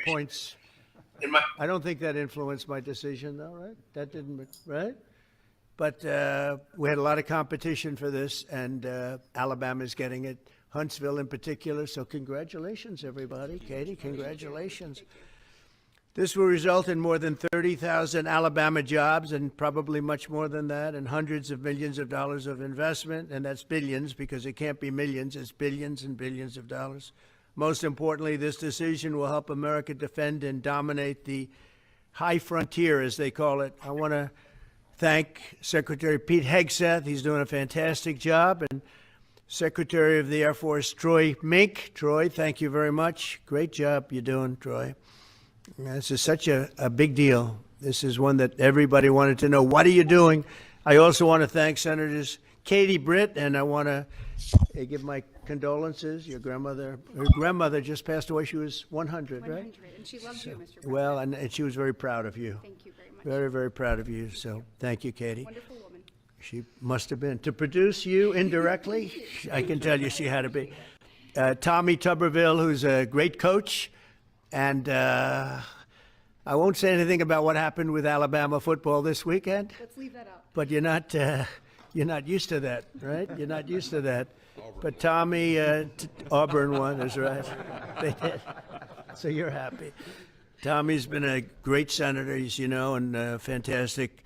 points. I don't think that influenced my decision, though, right? That didn't, right? But we had a lot of competition for this, and Alabama's getting it. Huntsville in particular. So congratulations, everybody. Katie, congratulations. This will result in more than 30,000 Alabama jobs and probably much more than that, and hundreds of millions of dollars of investment. And that's billions, because it can't be millions. It's billions and billions of dollars. Most importantly, this decision will help America defend and dominate the high frontier, as they call it. I want to thank Secretary Pete Hegseth. He's doing a fantastic job. And Secretary of the Air Force Troy Mink. Troy, thank you very much. Great job you're doing, Troy. This is such a big deal. This is one that everybody wanted to know. What are you doing? I also want to thank Senators Katie Britt, and I want to give my condolences. Your grandmother, her grandmother just passed away. She was 100, right? 100, and she loves you, Mr. President. Well, and she was very proud of you. Thank you very much. Very, very proud of you. So thank you, Katie. Wonderful woman. She must have been. To produce you indirectly, I can tell you she had to be. Tommy Tuberville, who's a great coach. And I won't say anything about what happened with Alabama football this weekend. Let's leave that out. But you're not used to that, right? You're not used to that. But Tommy, Auburn won, is right. They did. So you're happy. Tommy's been a great senator, as you know, and a fantastic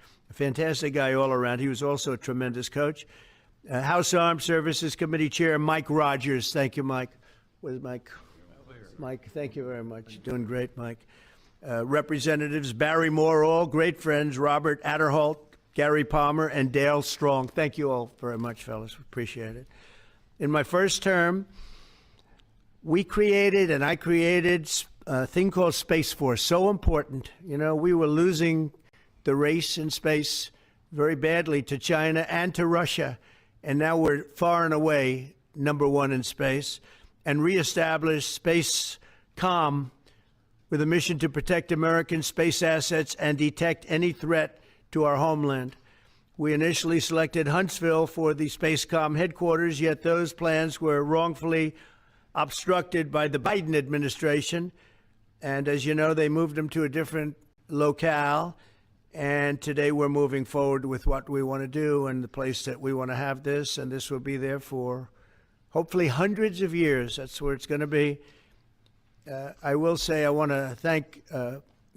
guy all around. He was also a tremendous coach. House Armed Services Committee Chair Mike Rogers. Thank you, Mike. Where's Mike? Mike, thank you very much. Doing great, Mike. Representatives Barry Moore, all great friends, Robert Adderholt, Gary Palmer, and Dale Strong. Thank you all very much, fellas. Appreciate it. In my first term, I created a thing called Space Force. So important. You know, we were losing the race in space very badly to China and to Russia. And now we're far and away #1 in space. And reestablish Space Com with a mission to protect American space assets and detect any threat to our homeland. We initially selected Huntsville for the Spacecom headquarters, yet those plans were wrongfully obstructed by the Biden administration. And as you know, they moved them to a different locale. And today we're moving forward with what we want to do and the place that we want to have this. And this will be there for hopefully hundreds of years. That's where it's going to be. I will say I want to thank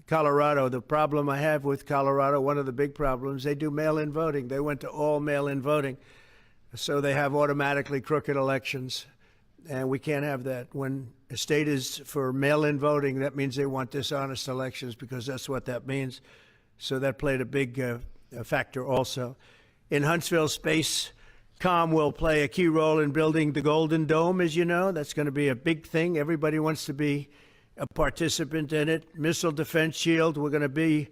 Colorado. The problem I have with Colorado, one of the big problems, they do mail-in voting. They went to all mail-in voting. So they have automatically crooked elections. And we can't have that. When a state is for mail-in voting, that means they want dishonest elections, because that's what that means. So that played a big factor also. In Huntsville, Spacecom will play a key role in building the Golden Dome, as you know. That's going to be a big thing. Everybody wants to be a participant in it. Missile Defense Shield, we're going to be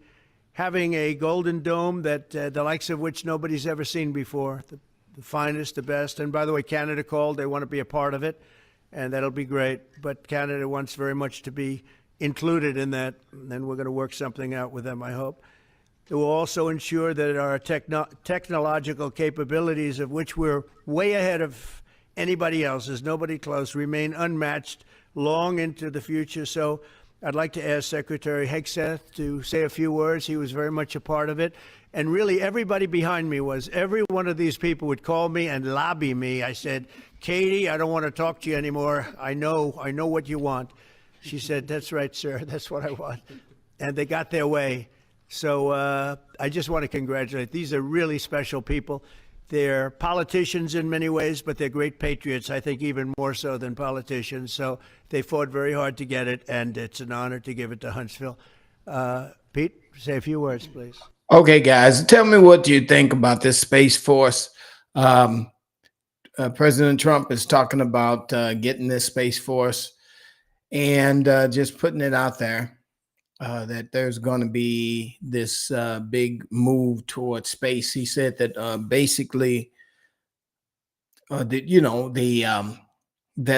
having a Golden Dome that the likes of which nobody's ever seen before. The finest, the best. And by the way, Canada called. They want to be a part of it, and that'll be great. But Canada wants very much to be included in that, and then we're going to work something out with them, I hope. It will also ensure that our technological capabilities, of which we're way ahead of anybody else, there's nobody close, remain unmatched long into the future. So I'd like to ask Secretary Hegseth to say a few words. He was very much a part of it. And really, everybody behind me was. Every one of these people would call me and lobby me. I said, Katie, I don't want to talk to you anymore. I know what you want. She said, that's right, sir. That's what I want. And they got their way. So I just want to congratulate. These are really special people. They're politicians in many ways, but they're great patriots, I think even more so than politicians. So they fought very hard to get it, and it's an honor to give it to Huntsville. Pete, say a few words, please. Okay, guys, tell me what you think about this Space Force. President Trump is talking about getting this Space Force and just putting it out there. That there's going to be this big move towards space. He said that basically, that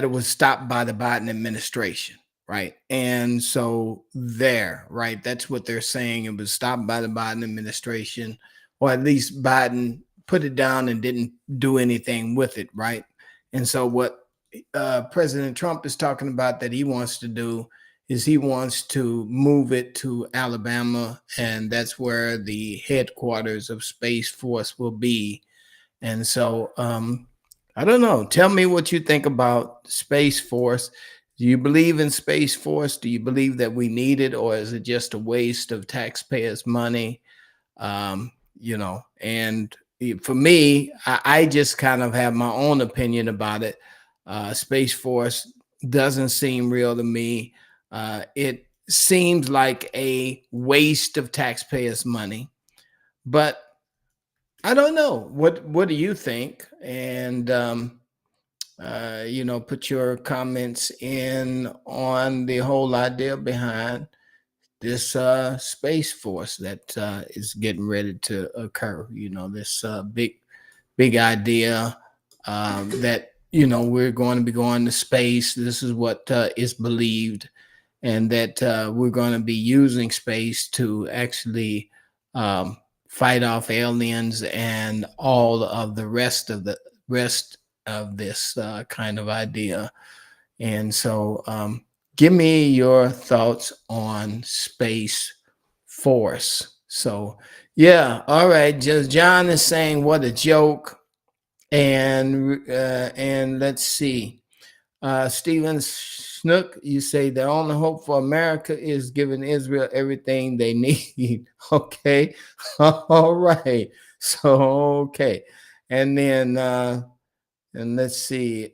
it was stopped by the Biden administration, right? And so right, that's what they're saying. It was stopped by the Biden administration, or at least Biden put it down and didn't do anything with it, right? And so what President Trump is talking about that he wants to do is he wants to move it to Alabama, and that's where the headquarters of Space Force will be. And so I don't know. Tell me what you think about Space Force. Do you believe in Space Force? Do you believe that we need it, or is it just a waste of taxpayers' money? And for me, I just kind of have my own opinion about it. Space Force doesn't seem real to me. It seems like a waste of taxpayers' money, but I don't know. What do you think? And put your comments in on the whole idea behind this Space Force that is getting ready to occur. This big idea that we're going to be going to space. This is what is believed, and that we're going to be using space to actually fight off aliens and all of the rest of this kind of idea. And so give me your thoughts on Space Force. So yeah, all right. Just John is saying what a joke. And let's see. Steven Snook, you say the only hope for America is giving Israel everything they need. Okay. All right. So okay. And then and let's see.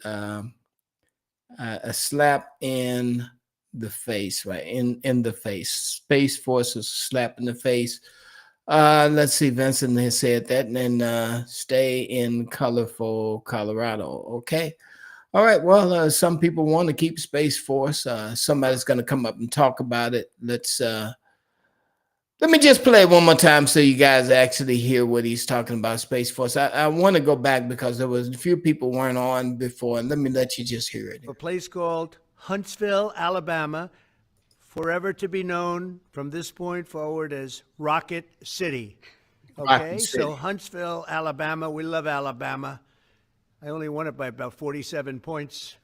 A slap in the face, right? In the face. Space Force is a slap in the face. Let's see. Vincent has said that. And then stay in colorful Colorado. Okay. All right. Well, some people want to keep Space Force. Somebody's going to come up and talk about it. Let me just play it one more time so you guys actually hear what he's talking about, Space Force. I want to go back because there was a few people weren't on before, and let me let you just hear it. A place called Huntsville, Alabama, forever to be known from this point forward as Rocket City. Okay, Rocket City. So Huntsville, Alabama. We love Alabama. I only won it by about 47 points.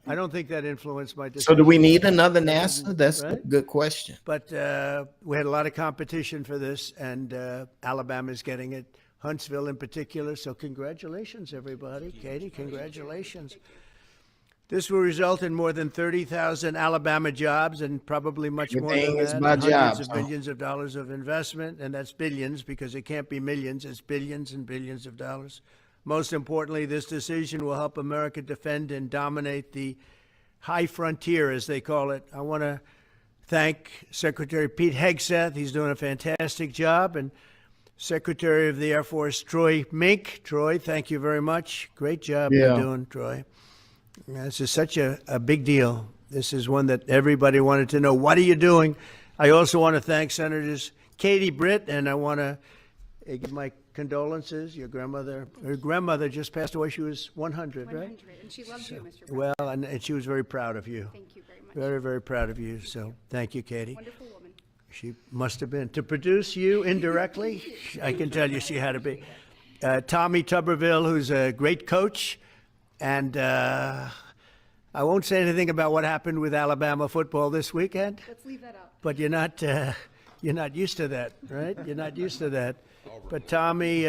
I don't think that influenced my decision. So do we need another NASA? That's Right? a good question. But we had a lot of competition for this, and Alabama's getting it, Huntsville in particular. So congratulations, everybody. Katie, congratulations. This will result in more than 30,000 Alabama jobs and probably much more Everything than is that. about Hundreds jobs, of huh? billions of dollars of investment, and that's billions because it can't be millions. It's billions and billions of dollars. Most importantly, this decision will help America defend and dominate the high frontier, as they call it. I want to thank Secretary Pete Hegseth. He's doing a fantastic job. And Secretary of the Air Force, Troy Mink. Troy, thank you very much. Great job you're doing, Troy. This is such a big deal. This is one that everybody wanted to know. What are you doing? I also want to thank Senators Katie Britt, and I want to give my condolences. Your grandmother, her grandmother just passed away. She was 100, right? 100, and she loves you, Mr. President. Well, and she was very proud of you. Thank you very much. Very, very proud of you. So thank you, Katie. Wonderful woman. She must have been. To produce you indirectly, I can tell you she had to be. Tommy Tuberville, who's a great coach. And I won't say anything about what happened with Alabama football this weekend, Let's leave that out. but you're not used to that, right? You're not used to that. But Tommy,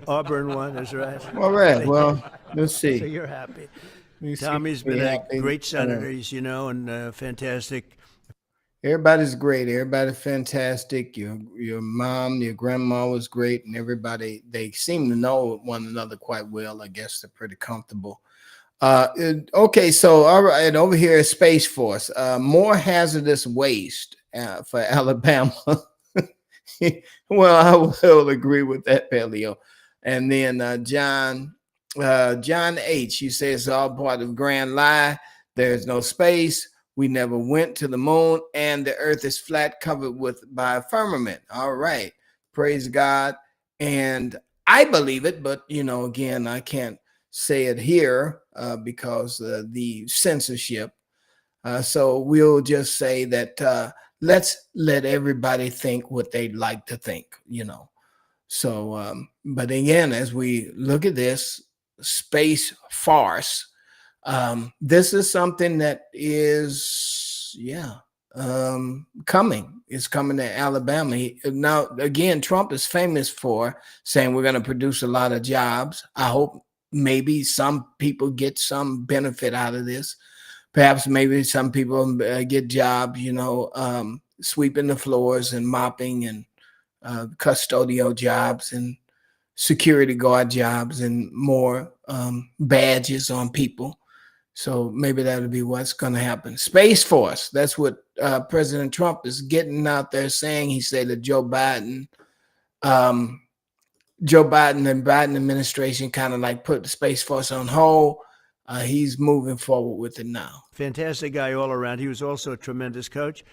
Auburn won, is right. All right. Well, let's So see. you're happy. Let me see. Tommy's been Yeah, a great senator, and fantastic. Everybody's great. Everybody's fantastic. Your mom, your grandma was great, and everybody, they seem to know one another quite well. I guess they're pretty comfortable. Okay, so all right, over here is Space Force. More hazardous waste for Alabama. Well, I will agree with that, Paleo. And then John H. You say it's all part of grand lie. There's no space. We never went to the moon, and the earth is flat, covered by a firmament. All right. Praise God. And I believe it, but again, I can't say it here because the censorship. So we'll just say that let's let everybody think what they'd like to think, So, but again, as we look at this space farce, this is something that is Force, coming. It's coming to Alabama. Now, again, Trump is famous for saying we're going to produce a lot of jobs. I hope maybe some people get some benefit out of this. Perhaps maybe some people get jobs, sweeping the floors and mopping and custodial jobs and security guard jobs and more badges on people. So maybe that'll be what's going to happen. Space Force. That's what President Trump is getting out there saying. He said that Joe Biden and Biden administration kind of like put the Space Force on hold. He's moving forward with it now. Fantastic guy all around. He was also a tremendous coach.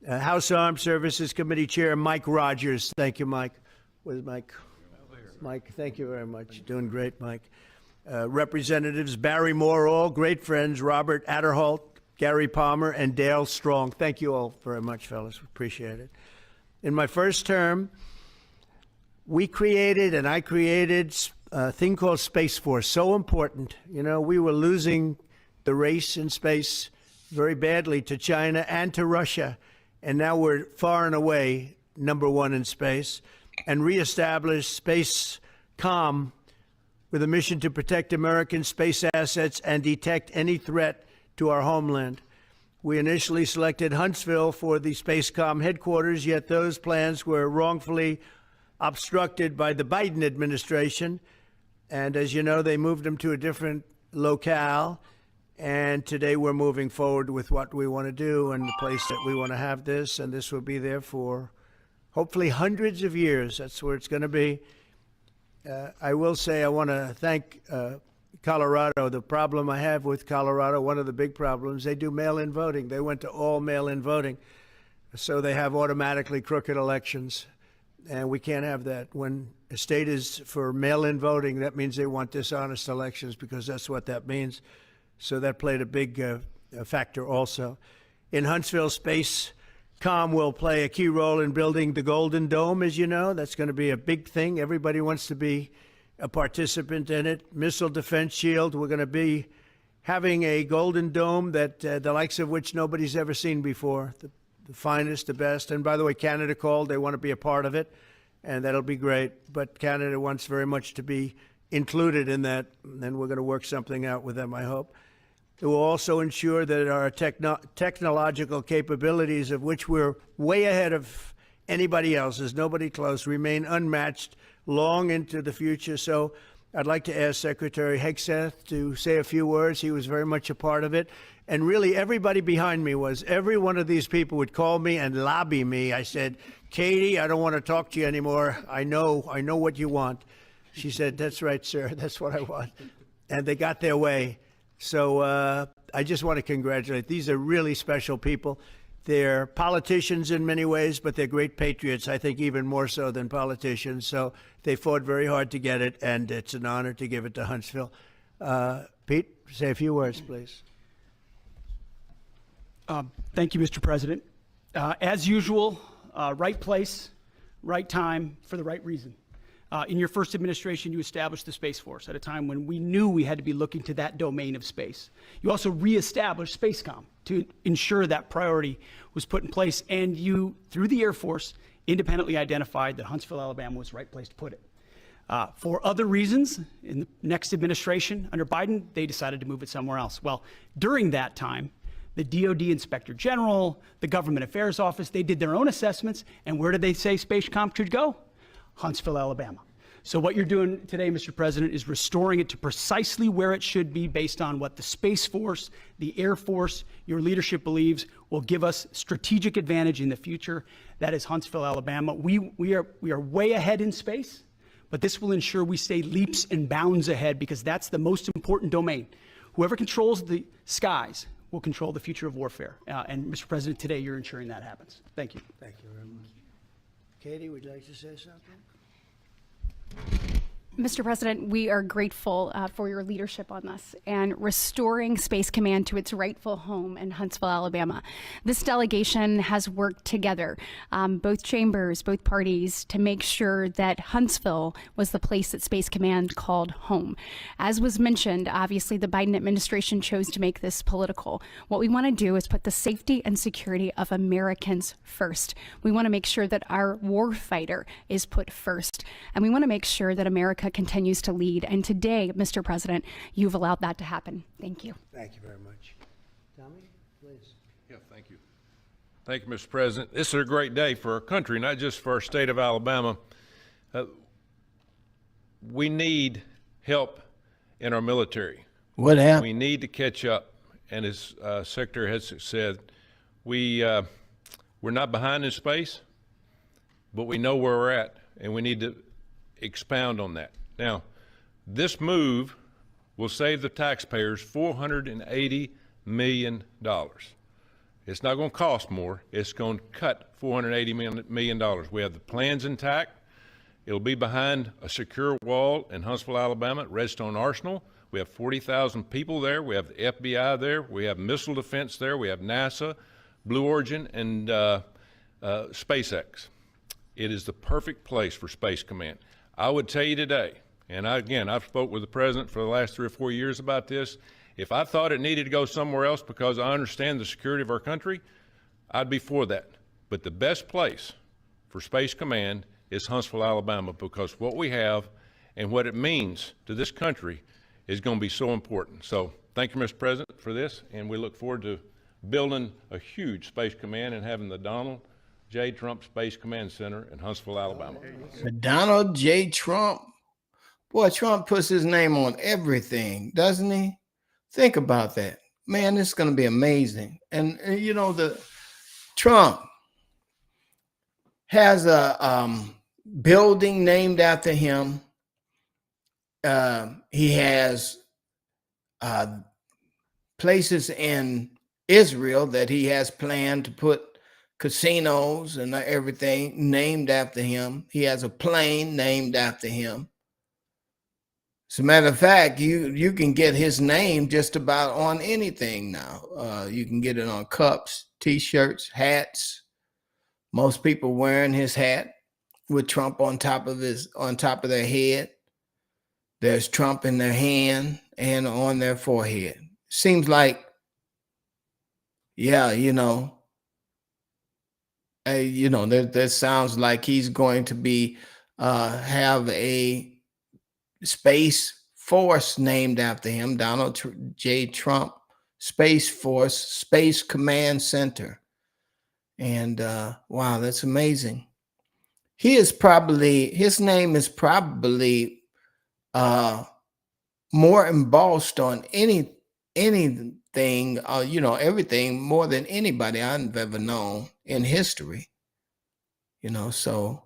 House Armed Services Committee Chair Mike Rogers. Thank you, Mike. Where's Mike? Mike, thank you very much. Doing great, Mike. Representatives Barry Moore, all great friends, Robert Adderholt, Gary Palmer, and Dale Strong. Thank you all very much, fellas. Appreciate it. In my first term, I created a thing called Space Force. So important. We were losing the race in space very badly to China and to Russia. And now we're far and away #1 in space, and reestablished Space Com with a mission to protect American space assets and detect any threat to our homeland. We initially selected Huntsville for the Spacecom headquarters, yet those plans were wrongfully obstructed by the Biden administration. And as you know, they moved them to a different locale. And today we're moving forward with what we want to do and the place that we want to have this. And this will be there for hopefully hundreds of years. That's where it's going to be. I will say I want to thank Colorado. The problem I have with Colorado, one of the big problems, they do mail-in voting. They went to all mail-in voting. So they have automatically crooked elections. And we can't have that. When a state is for mail-in voting, that means they want dishonest elections, because that's what that means. So that played a big factor also. In Huntsville, Spacecom will play a key role in building the Golden Dome, as you know. That's going to be a big thing. Everybody wants to be a participant in it. Missile Defense Shield, we're going to be having a Golden Dome that the likes of which nobody's ever seen before. The finest, the best. And by the way, Canada called. They want to be a part of it, and that'll be great. But Canada wants very much to be included in that, and we're going to work something out with them, I hope. It will also ensure that our technological capabilities, of which we're way ahead of anybody else, there's nobody close, remain unmatched long into the future. So I'd like to ask Secretary Hegseth to say a few words. He was very much a part of it. And really, everybody behind me was. Every one of these people would call me and lobby me. I said, Katie, I don't want to talk to you anymore. I know what you want. She said, that's right, sir. That's what I want. And they got their way. So I just want to congratulate. These are really special people. They're politicians in many ways, but they're great patriots, I think even more so than politicians. So they fought very hard to get it, and it's an honor to give it to Huntsville. Pete, say a few words, please. Thank you, Mr. President. As usual, right place, right time, for the right reason. In your first administration, you established the Space Force at a time when we knew we had to be looking to that domain of space. You also reestablished Spacecom to ensure that priority was put in place, and you, through the Air Force, independently identified that Huntsville, Alabama was the right place to put it. For other reasons, in the next administration under Biden, they decided to move it somewhere else. Well, during that time, the DoD Inspector General, the Government Affairs Office, they did their own assessments, and where did they say Spacecom should go? Huntsville, Alabama. So what you're doing today, Mr. President, is restoring it to precisely where it should be based on what the Space Force, the Air Force, your leadership believes will give us strategic advantage in the future. That is Huntsville, Alabama. We are way ahead in space, but this will ensure we stay leaps and bounds ahead, because that's the most important domain. Whoever controls the skies will control the future of warfare. And Mr. President, today you're ensuring that happens. Thank you. Thank you very much. Katie, would you like to say something? Mr. President, we are grateful for your leadership on this and restoring Space Command to its rightful home in Huntsville, Alabama. This delegation has worked together, both chambers, both parties, to make sure that Huntsville was the place that Space Command called home. As was mentioned, obviously the Biden administration chose to make this political. What we want to do is put the safety and security of Americans first. We want to make sure that our warfighter is put first, and we want to make sure that America continues to lead. And today, Mr. President, you've allowed that to happen. Thank you. Thank you very much. Tommy, please. Yeah, thank you. Thank you, Mr. President. This is a great day for our country, not just for our state of Alabama. We need help in our military. What happened? We need to catch up. And as Secretary Hegseth said, we're not behind in space, but we know where we're at, and we need to expound on that. Now, this move will save the taxpayers $480 million. It's not going to cost more. It's going to cut $480 million. We have the plans intact. It'll be behind a secure wall in Huntsville, Alabama, at Redstone Arsenal. We have 40,000 people there. We have the FBI there. We have missile defense there. We have NASA, Blue Origin, and SpaceX. It is the perfect place for Space Command. I would tell you today, and I've spoke with the president for the last 3 or 4 years about this. If I thought it needed to go somewhere else because I understand the security of our country, I'd be for that. But the best place for Space Command is Huntsville, Alabama, because what we have and what it means to this country is going to be so important. So thank you, Mr. President, for this, and we look forward to building a huge Space Command and having the Donald J. Trump Space Command Center in Huntsville, Alabama. Donald J. Trump. Boy, Trump puts his name on everything, doesn't he? Think about that. Man, this is going to be amazing. And you know, the Trump has a building named after him. He has places in Israel that he has planned to put casinos and everything named after him. He has a plane named after him. As a matter of fact, you can get his name just about on anything now. You can get it on cups, t-shirts, hats. Most people wearing his hat with Trump on top of their head. There's Trump in their hand and on their forehead. Seems like, yeah, that sounds like he's going to be have a space force named after him, Donald J. Trump Space Force, Space Command Center. And wow, that's amazing. His name is probably more embossed on anything, everything more than anybody I've ever known in history. So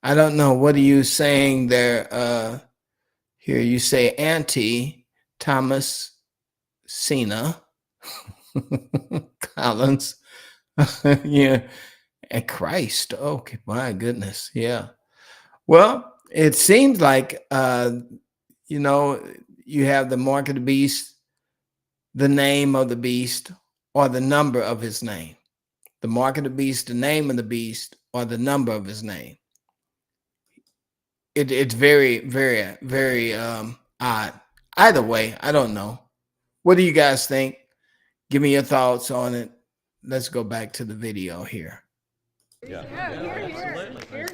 I don't know. What are you saying there? Here you say Auntie Thomas Cena Collins. Yeah. And Christ. Okay, my goodness. Yeah. Well, it seems like you have the mark of the beast, the name of the beast, or the number of his name. The mark of the beast, the name of the beast, or the number of his name. It's very, very, very odd. Either way, I don't know. What do you guys think? Give me your thoughts on it. Let's go back to the video here. Here, here.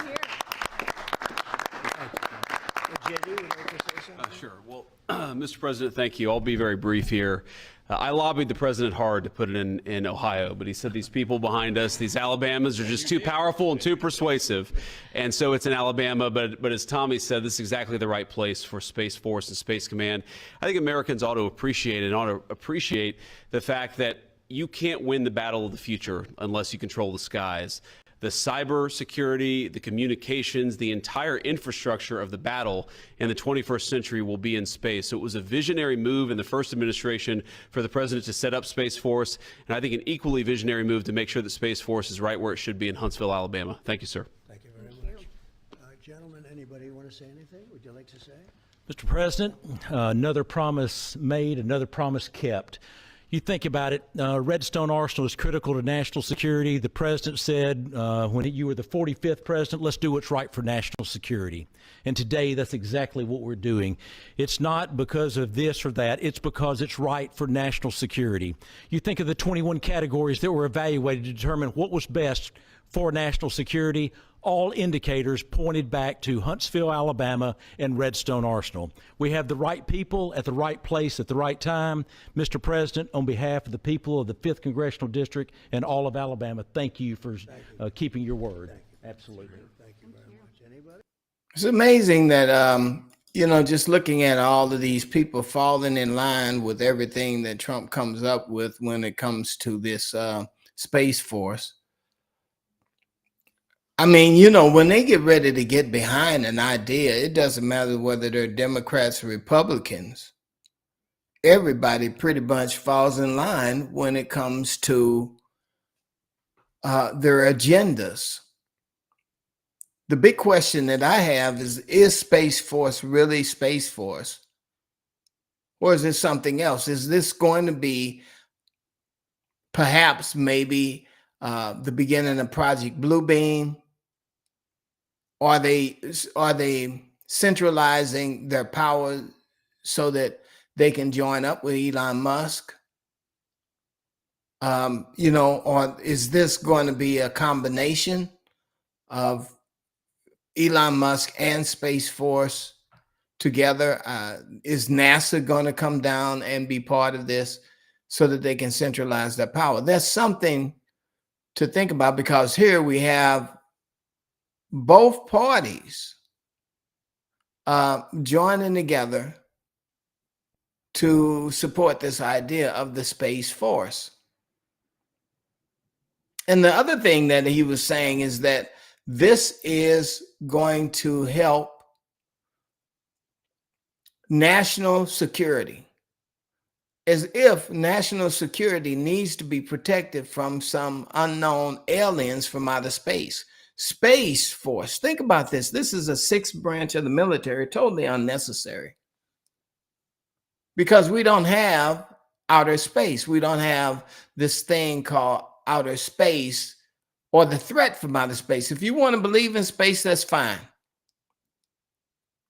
Sure. Well, Mr. President, thank you. I'll be very brief here. I lobbied the president hard to put it in Ohio, but he said these people behind us, these Alabamas, are just too powerful and too persuasive. And so it's in Alabama. But as Tommy said, this is exactly the right place for Space Force and Space Command. I think Americans ought to appreciate the fact that you can't win the battle of the future unless you control the skies. The cyber security, the communications, the entire infrastructure of the battle in the 21st century will be in space. So it was a visionary move in the first administration for the president to set up Space Force, and I think an equally visionary move to make sure that Space Force is right where it should be in Huntsville, Alabama. Thank you, sir. Thank you very much. Gentlemen, Anybody want to say anything? Would you like to say? Mr. President, another promise made, another promise kept. You think about it, Redstone Arsenal is critical to national security. The president said when you were the 45th president, let's do what's right for national security. And today, that's exactly what we're doing. It's not because of this or that. It's because it's right for national security. You think of the 21 categories that were evaluated to determine what was best for national security. All indicators pointed back to Huntsville, Alabama, and Redstone Arsenal. We have the right people at the right place at the right time. Mr. President, on behalf of the people of the 5th Congressional District and all of Alabama, thank you for keeping your word. Absolutely. Thank you very much. Anybody? It's amazing that, just looking at all of these people falling in line with everything that Trump comes up with when it comes to this Space Force. I mean, when they get ready to get behind an idea, it doesn't matter whether they're Democrats or Republicans. Everybody pretty much falls in line when it comes to their agendas. The big question that I have is Space Force really Space Force? Or is it something else? Is this going to be perhaps maybe the beginning of Project Bluebeam? Are they centralizing their power so that they can join up with Elon Musk? Or is this going to be a combination of Elon Musk and Space Force together? Is NASA going to come down and be part of this so that they can centralize their power? That's something to think about, because here we have both parties joining together to support this idea of the Space Force. And the other thing that he was saying is that this is going to help national security, as if national security needs to be protected from some unknown aliens from outer space. Space Force. Think about this. This is a 6th branch of the military, totally unnecessary. Because we don't have outer space. We don't have this thing called outer space or the threat from outer space. If you want to believe in space, that's fine.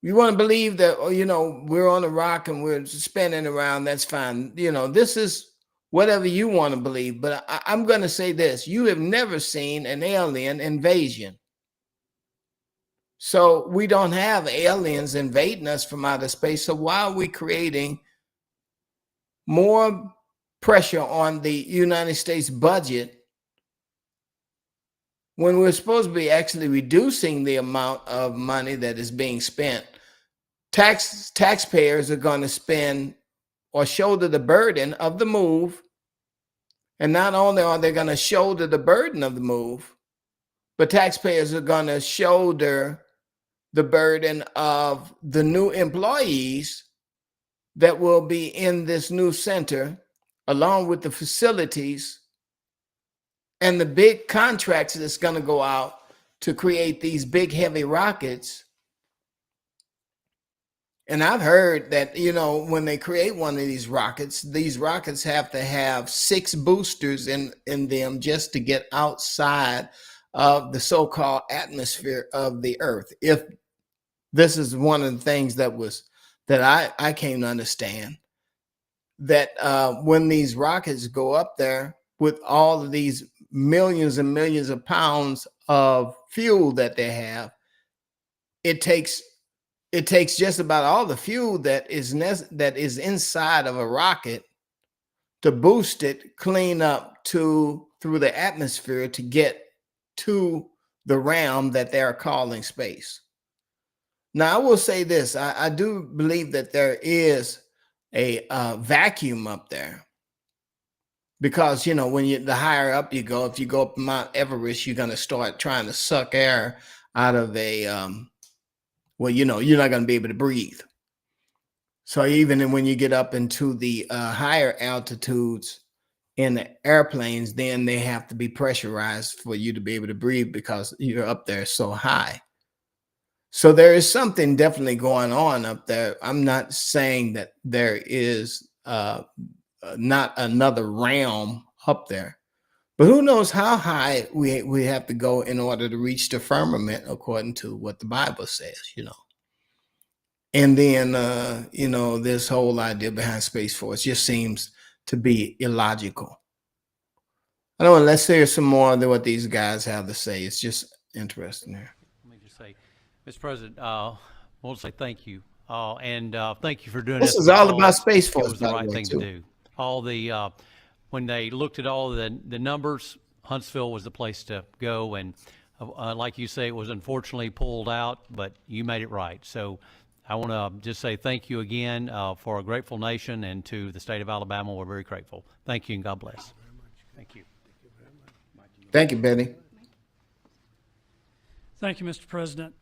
You want to believe that, we're on a rock and we're spinning around, that's fine. This is whatever you want to believe. But I'm going to say this. You have never seen an alien invasion. So we don't have aliens invading us from outer space. So why are we creating more pressure on the United States budget when we're supposed to be actually reducing the amount of money that is being spent? Taxpayers are going to spend or shoulder the burden of the move. And not only are they going to shoulder the burden of the move, but taxpayers are going to shoulder the burden of the new employees that will be in this new center, along with the facilities and the big contracts that's going to go out to create these big, heavy rockets. And I've heard that, when they create one of these rockets have to have 6 boosters in them just to get outside of the so-called atmosphere of the Earth. If this is one of the things that I came to understand, that when these rockets go up there with all of these millions and millions of pounds of fuel that they have, it takes just about all the fuel that is inside of a rocket to boost it clean up through the atmosphere to get to the realm that they're calling space. Now, I will say this. I do believe that there is a vacuum up there, because, when the higher up you go, if you go up Mount Everest, you're going to start trying to suck air out of a you're not going to be able to breathe. So even when you get up into the higher altitudes in the airplanes, then they have to be pressurized for you to be able to breathe, because you're up there so high. So there is something definitely going on up there. I'm not saying that there is not another realm up there, but who knows how high we have to go in order to reach the firmament, according to what the Bible says, you know. And then, you know, this whole idea behind Space Force just seems to be illogical. I don't know. Let's hear some more of what these guys have to say. It's just interesting there. Let me just say, Mr. President, I want to say thank you, and thank you for doing This it is all because about Space It Force, was the by the right way, thing too. to do. All the when they looked at all the numbers, Huntsville was the place to go, and like you say, it was unfortunately pulled out, but you made it right. So I want to just say thank you again for a grateful nation, and to the state of Alabama, we're very grateful. Thank you, and God bless. Thank you. Thank you, Betty. Thank you, Mr. President.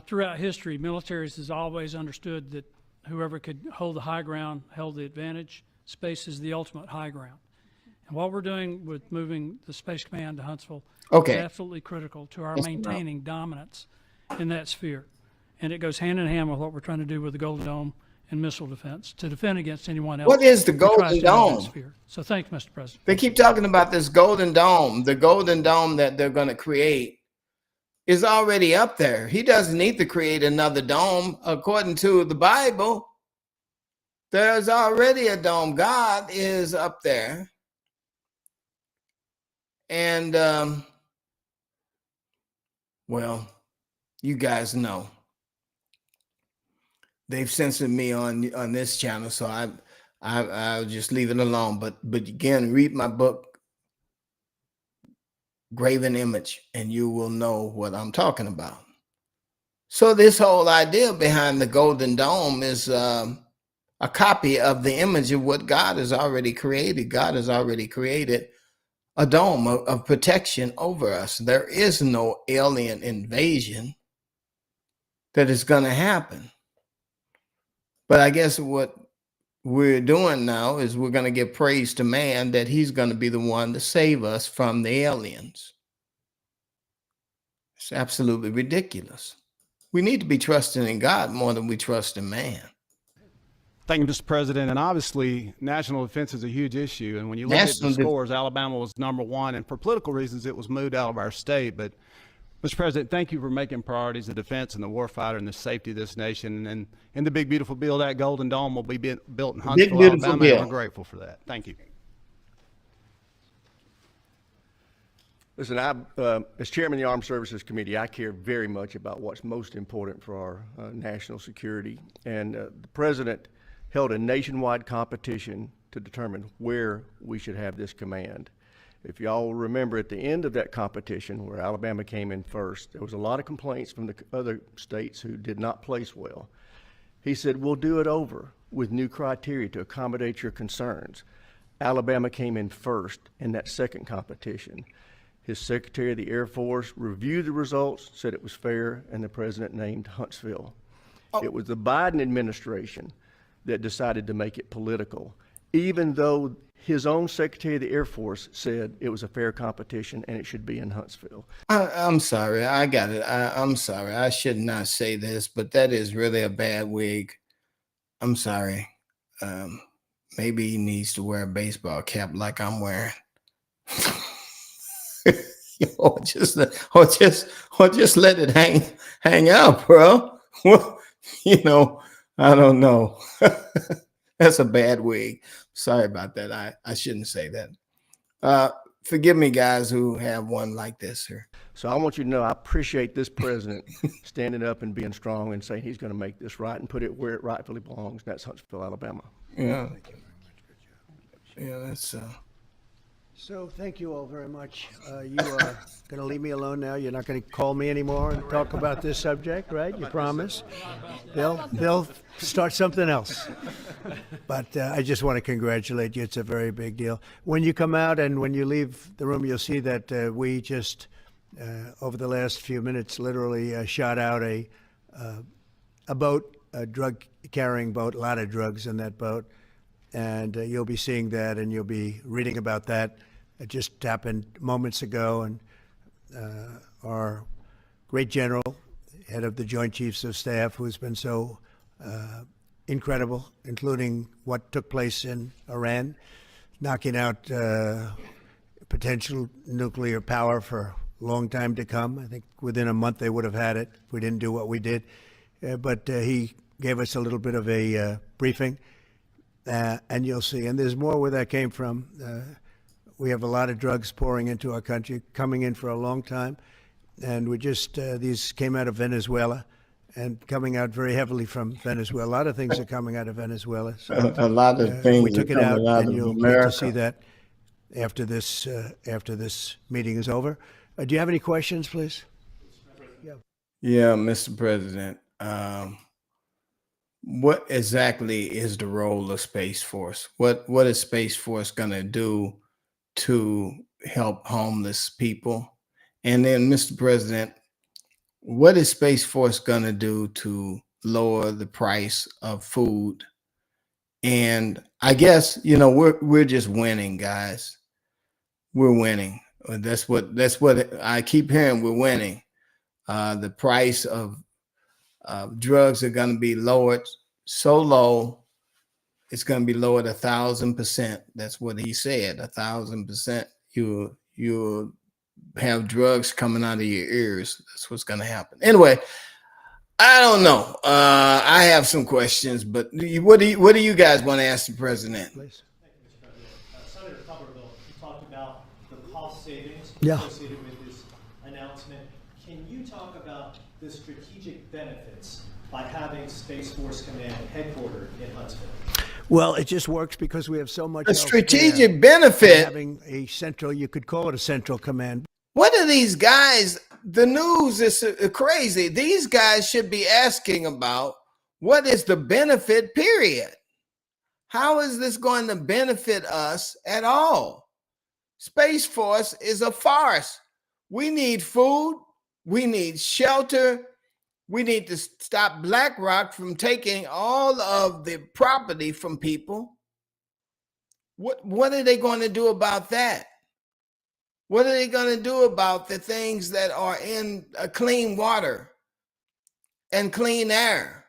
Throughout history, militaries has always understood that whoever could hold the high ground held the advantage. Space is the ultimate high ground. And what we're doing with moving the Space Command to Huntsville Okay. is absolutely critical to our maintaining dominance in that sphere. And it goes hand in hand with what we're trying to do with the Golden Dome and missile defense to defend against anyone else. What is the who tries Golden to enter that Dome? sphere. So thank you, Mr. President. They keep talking about this Golden Dome. The Golden Dome that they're going to create is already up there. He doesn't need to create another dome. According to the Bible, there's already a dome. God is up there. And, well, you guys know. They've censored me on this channel, so I'll just leave it alone. But again, read my book, Graven Image, and you will know what I'm talking about. So this whole idea behind the Golden Dome is a copy of the image of what God has already created. God has already created a dome of protection over us. There is no alien invasion that is going to happen. But I guess what we're doing now is we're going to give praise to man that he's going to be the one to save us from the aliens. It's absolutely ridiculous. We need to be trusting in God more than we trust in man. Thank you, Mr. President. And obviously, national defense is a huge issue. And when you look at the scores, Alabama was #1. And for political reasons, it was moved out of our state. But, Mr. President, thank you for making priorities the defense and the warfighter and the safety of this nation. And in the big, beautiful bill, that Golden Dome will be built in Huntsville, Alabama. Bill. And we're grateful for that. Thank you. Listen, as chairman of the Armed Services Committee, I care very much about what's most important for our national security. And the president held a nationwide competition to determine where we should have this command. If y'all remember, at the end of that competition, where Alabama came in first, there was a lot of complaints from the other states who did not place well. He said, we'll do it over with new criteria to accommodate your concerns. Alabama came in first in that second competition. His Secretary of the Air Force reviewed the results, said it was fair, and the president named Huntsville. It was the Biden administration that decided to make it political, even though his own Secretary of the Air Force said it was a fair competition and it should be in Huntsville. I'm sorry. I got it. I'm sorry. I should not say this, but that is really a bad wig. I'm sorry. Maybe he needs to wear a baseball cap like I'm wearing. or just let it hang out, bro. Well, you know, I don't know. That's a bad wig. Sorry about that. I shouldn't say that. Forgive me, guys who have one like this here. So I want you to know I appreciate this president standing up and being strong and saying he's going to make this right and put it where it rightfully belongs, and that's Huntsville, Alabama. Yeah. Yeah, that's So thank you all very much. You are going to leave me alone now. You're not going to call me anymore and talk about this subject, right? You promise? They'll start something else. But I just want to congratulate you. It's a very big deal. When you come out and when you leave the room, you'll see that we just, over the last few minutes, literally shot out a boat, a drug-carrying boat, a lot of drugs in that boat. And you'll be seeing that, and you'll be reading about that. It just happened moments ago, and our great general head of the Joint Chiefs of Staff, who's been so incredible, including what took place in Iran, knocking out potential nuclear power for a long time to come. I think within a month they would have had it if we didn't do what we did. But he gave us a little bit of a briefing, and you'll see. And there's more where that came from. We have a lot of drugs pouring into our country, coming in for a long time. And we just, these came out of Venezuela and coming out very heavily from Venezuela. A lot of things are coming out of Venezuela. So, A lot of things we took are it out, coming out and of you'll get America. to see that after this meeting is over. Do you have any questions, please? Yeah, Mr. President. What exactly is the role of Space Force? What is Space Force going to do to help homeless people? And then, Mr. President, what is Space Force going to do to lower the price of food? And I guess, you know, we're just winning, guys. We're winning. That's what I keep hearing. We're winning. The price of drugs are going to be lowered so low, it's going to be lowered 1,000%. That's what he said, 1,000%. You'll have drugs coming out of your ears. That's what's going to happen. Anyway, I don't know. I have some questions, but what do you guys want to ask the president? Please. Senator Tuberville, you talked about the cost savings Yeah. associated with this announcement. Can you talk about the strategic benefits by having Space Force Command headquartered in Huntsville? Well, it just works because we have so much. A else strategic there. benefit. Having a central, you could call it a central command. What are these guys? The news is crazy. These guys should be asking about what is the benefit, period. How is this going to benefit us at all? Space Force is a farce. We need food. We need shelter. We need to stop BlackRock from taking all of the property from people. What are they going to do about that? What are they going to do about the things that are in clean water and clean air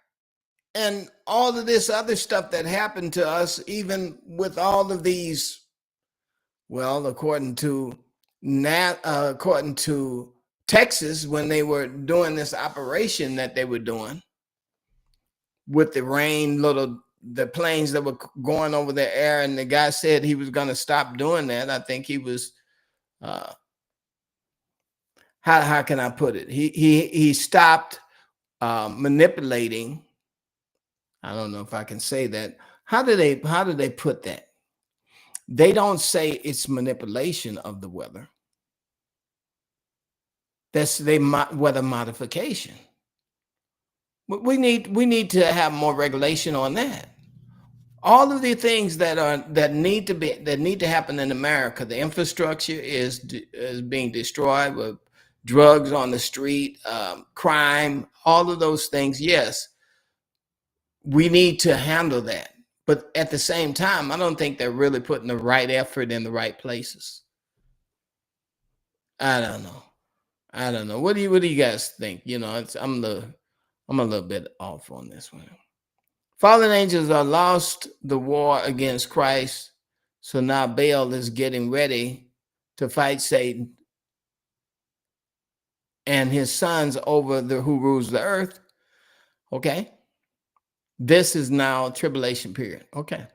and all of this other stuff that happened to us, even with all of these? Well, according to Texas, when they were doing this operation that they were doing with the rain, the planes that were going over the air, and the guy said he was going to stop doing that. I think he was. How can I put it? He stopped manipulating. I don't know if I can say that. How do they put that? They don't say it's manipulation of the weather. That's weather modification. We need to have more regulation on that. All of the things that need to happen in America, the infrastructure is being destroyed with drugs on the street, crime, all of those things. Yes, we need to handle that. But at the same time, I don't think they're really putting the right effort in the right places. I don't know. What do you guys think? You know, I'm a little bit off on this one. Fallen angels are lost the war against Christ, so now Baal is getting ready to fight Satan and his sons over who rules the earth. Okay. This is now tribulation period. Okay.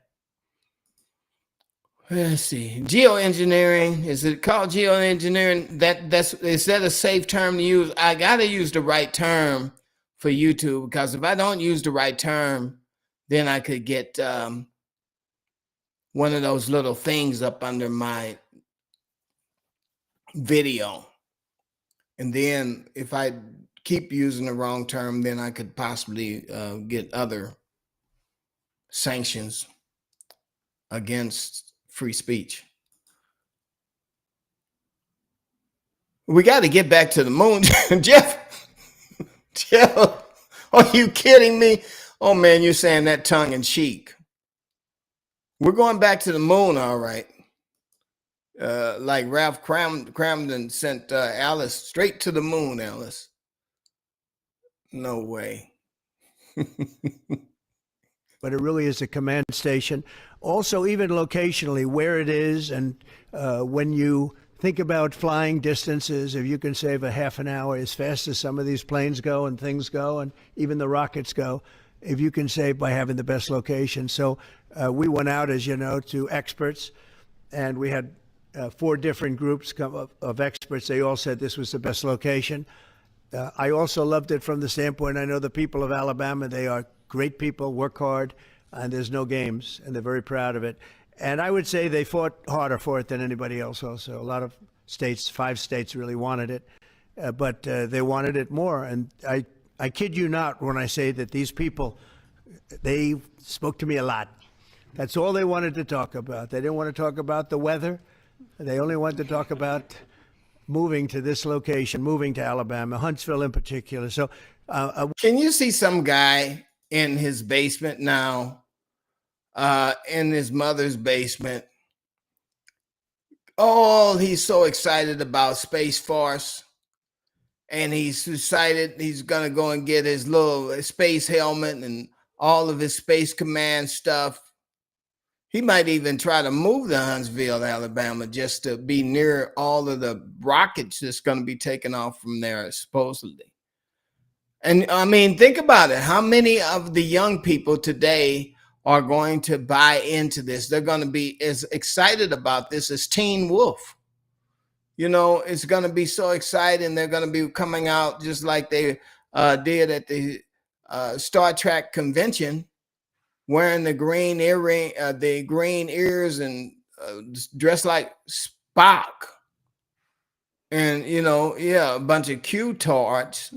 Let's see. Geoengineering. Is it called geoengineering? Is that a safe term to use? I gotta use the right term for YouTube, because if I don't use the right term, then I could get one of those little things up under my video. And then if I keep using the wrong term, then I could possibly get other sanctions against free speech. We got to get back to the moon. Jeff, are you kidding me? Oh man, you're saying that tongue in cheek. We're going back to the moon, all right. Like Ralph Cramden sent Alice straight to the moon, Alice. No way. But it really is a command station. Also, even locationally, where it is, and when you think about flying distances, if you can save a half an hour as fast as some of these planes go and things go, and even the rockets go, if you can save by having the best location. So we went out, as you know, to experts, and we had 4 different groups of experts. They all said this was the best location. I also loved it from the standpoint, I know the people of Alabama, they are great people, work hard, and there's no games, and they're very proud of it. And I would say they fought harder for it than anybody else also. A lot of states, 5 states really wanted it, but they wanted it more. And I kid you not when I say that these people, they spoke to me a lot. That's all they wanted to talk about. They didn't want to talk about the weather. They only wanted to talk about moving to this location, moving to Alabama, Huntsville in particular. So can you see some guy in his basement now, in his mother's basement? Oh, he's so excited about Space Force. And he's decided he's going to go and get his little space helmet and all of his Space Command stuff. He might even try to move to Huntsville, Alabama, just to be near all of the rockets that's going to be taken off from there, supposedly. And I mean, think about it. How many of the young people today are going to buy into this? They're going to be as excited about this as Teen Wolf. You know, it's going to be so exciting. They're going to be coming out just like they did at the Star Trek convention, wearing the green earring, the green ears, and dressed like Spock. And, you know, yeah, a bunch of Q-tards.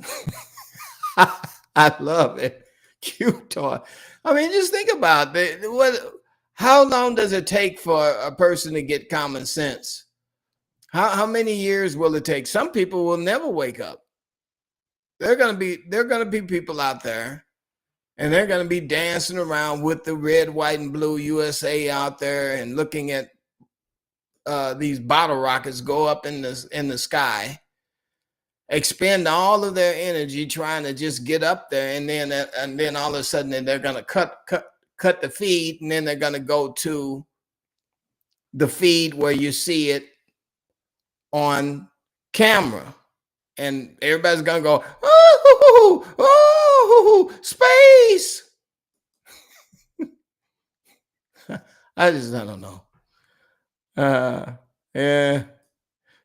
I love it. Q-tard. I mean, just think about it. How long does it take for a person to get common sense? How many years will it take? Some people will never wake up. There are going to be people out there, and they're going to be dancing around with the red, white, and blue USA out there and looking at these bottle rockets go up in the sky, expend all of their energy trying to just get up there, and then all of a sudden they're going to cut the feed, and then they're going to go to the feed where you see it on camera, and everybody's going to go, oh, space. I don't know. Yeah.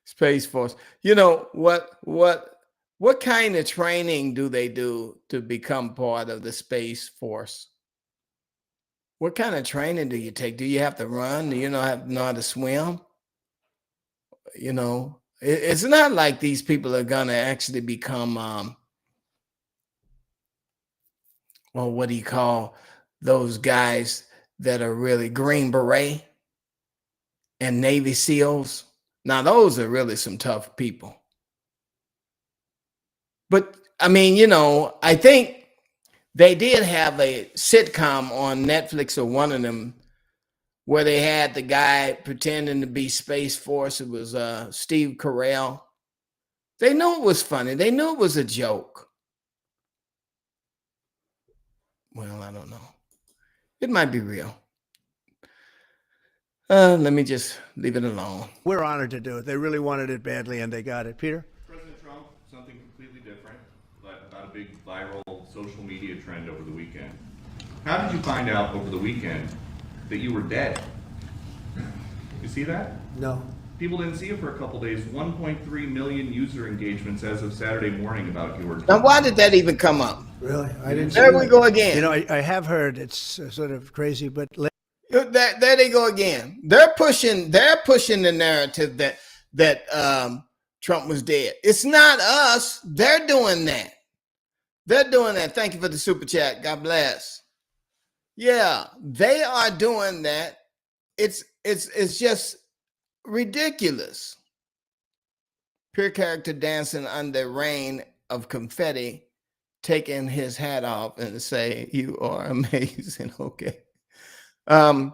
Space Force. You know, what kind of training do they do to become part of the Space Force? What kind of training do you take? Do you have to run? Do you know how to swim? You know, it's not like these people are going to actually become, well, what do you call those guys that are really Green Beret and Navy SEALs? Now, those are really some tough people. But, I mean, you know, I think they did have a sitcom on Netflix, or one of them, where they had the guy pretending to be Space Force. It was Steve Carell. They knew it was funny. They knew it was a joke. Well, I don't know. It might be real. Let me just leave it alone. We're honored to do it. They really wanted it badly, and they got it. Peter? President Trump, something completely different, but about a big viral social media trend over the weekend. How did you find out over the weekend that you were dead? You see that? No. People didn't see it for a couple days. 1.3 million user engagements as of Saturday morning about your. Now, why did that even come up? Really? I didn't. There we go again. You know, I have heard it's sort of crazy, but there they go again. They're pushing the narrative that Trump was dead. It's not us. They're doing that. They're doing that. Thank you for the super chat. God bless. Yeah, they are doing that. It's just ridiculous. Pure character dancing under rain of confetti, taking his hat off and say, "You are amazing." Okay. You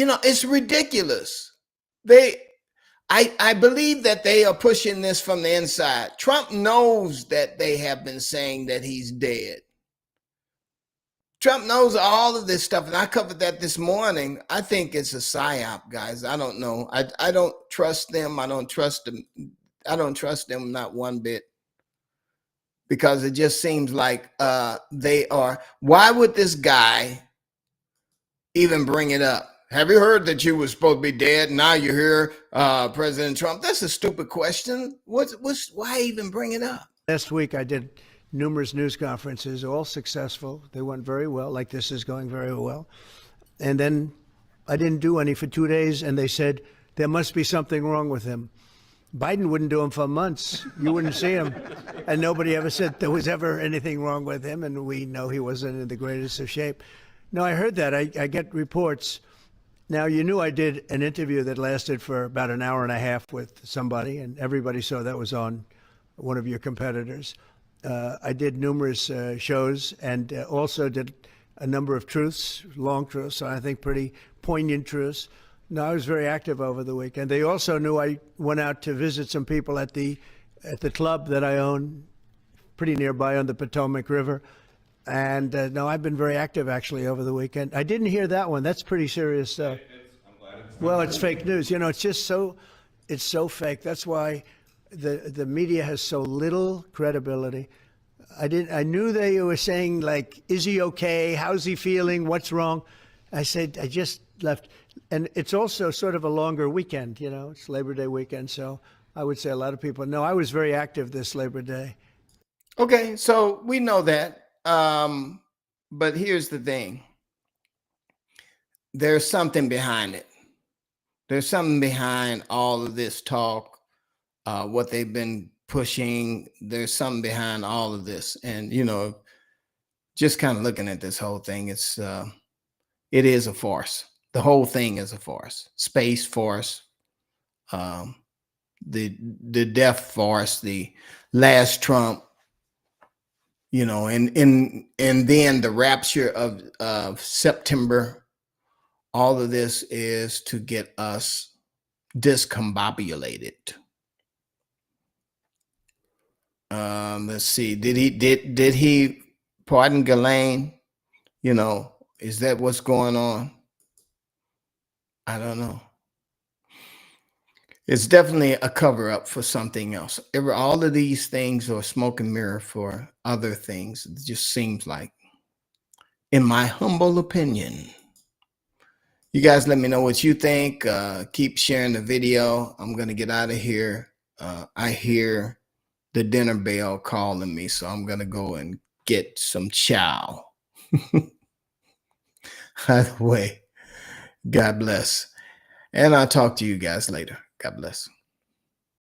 know, it's ridiculous. I believe that they are pushing this from the inside. Trump knows that they have been saying that he's dead. Trump knows all of this stuff, and I covered that this morning. I think it's a psyop, guys. I don't know. I don't trust them. I don't trust them. I don't trust them not one bit, because it just seems like they are. Why would this guy even bring it up? Have you heard that you were supposed to be dead? Now you're here, President Trump. That's a stupid question. Why even bring it up? Last week I did numerous news conferences, all successful. They went very well, like this is going very well. And then I didn't do any for 2 days, and they said there must be something wrong with him. Biden wouldn't do them for months. You wouldn't see him. And nobody ever said there was ever anything wrong with him, and we know he wasn't in the greatest of shape. No, I heard that. I get reports. Now, you knew I did an interview that lasted for about an hour and a half with somebody, and everybody saw that was on one of your competitors. I did numerous shows, and also did a number of truths, long truths, I think pretty poignant truths. No, I was very active over the weekend. They also knew I went out to visit some people at the club that I own, pretty nearby on the Potomac River. And no, I've been very active actually over the weekend. I didn't hear that one. That's pretty serious stuff. Well, it's fake news. You know, it's just it's so fake. That's why the media has so little credibility. I knew they were saying, like, is he okay? How's he feeling? What's wrong? I said, I just left. And it's also sort of a longer weekend, you know, it's Labor Day weekend. So I would say a lot of people know I was very active this Labor Day. Okay, so we know that. But here's the thing. There's something behind it. There's something behind all of this talk, what they've been pushing. There's something behind all of this. And, you know, just kind of looking at this whole thing, it is a farce. The whole thing is a farce. Space Force, the death farce, the last Trump, you know, and then the rapture of September. All of this is to get us discombobulated. Let's see. Did he pardon Ghislaine? You know, is that what's going on? I don't know. It's definitely a cover up for something else. All of these things are smoke and mirror for other things. It just seems like, in my humble opinion. You guys let me know what you think. Keep sharing the video. I'm going to get out of here. I hear the dinner bell calling me, so I'm going to go and get some chow. Either way, God bless. And I'll talk to you guys later. God bless.